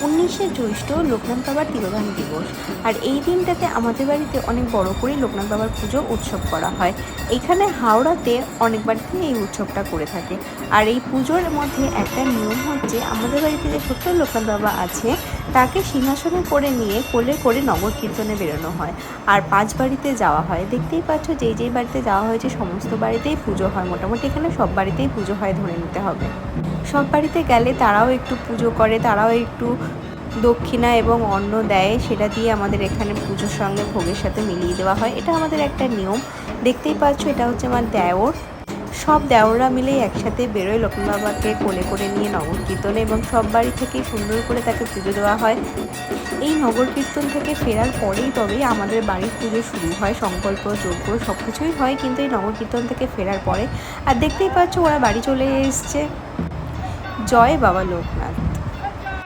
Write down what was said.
19শে জ্যৈষ্ঠ লোকনাথ বাবার তিরোধান দিবস। আর এই দিনটাতে আমাদের বাড়িতে অনেক বড় করে লোকনাথ বাবার পুজো উৎসব করা হয়। এখানে হাওড়াতে অনেক বাড়িতে এই উৎসবটা করে থাকে। আর এই পুজোর মধ্যে একটা নিয়ম হচ্ছে, আমাদের বাড়িতে যে ছোট্ট লোকনাথ বাবা আছে তাকে সিংহাসনে করে নিয়ে কোলে করে নগর কীর্তনে বেরোনো হয়। আর 5 বাড়িতে যাওয়া হয়। দেখতেই পাচ্ছ যেই বাড়িতে যাওয়া হয়েছে সমস্ত বাড়িতেই পুজো হয়। মোটামুটি এখানে সব বাড়িতেই পুজো হয় ধরে নিতে হবে। সব বাড়িতে গেলে তারাও একটু পুজো করে, তারাও একটু দক্ষিণা এবং অন্ন দেয়, সেটা দিয়ে আমাদের এখানে পুজোর সঙ্গে ভোগের সাথে মিলিয়ে দেওয়া হয়। এটা আমাদের একটা নিয়ম। দেখতেই পাচ্ছ এটা হচ্ছে আমার দেওর। সব দেওররা মিলেই একসাথে বেরোয় লোকনাথ বাবাকে কোলে করে নিয়ে নগর কীর্তনে, এবং সব বাড়ি থেকেই সুন্দর করে তাকে পুজো দেওয়া হয়। এই নগর কীর্তন থেকে ফেরার পরেই তবেই আমাদের বাড়ির পুজো শুরু হয়। সংকল্প যজ্ঞ সব কিছুই হয় কিন্তু এই নগর কীর্তন থেকে ফেরার পরে। আর দেখতেই পাচ্ছ ওরা বাড়ি চলে এসছে। জয় বাবা লোকনাথ।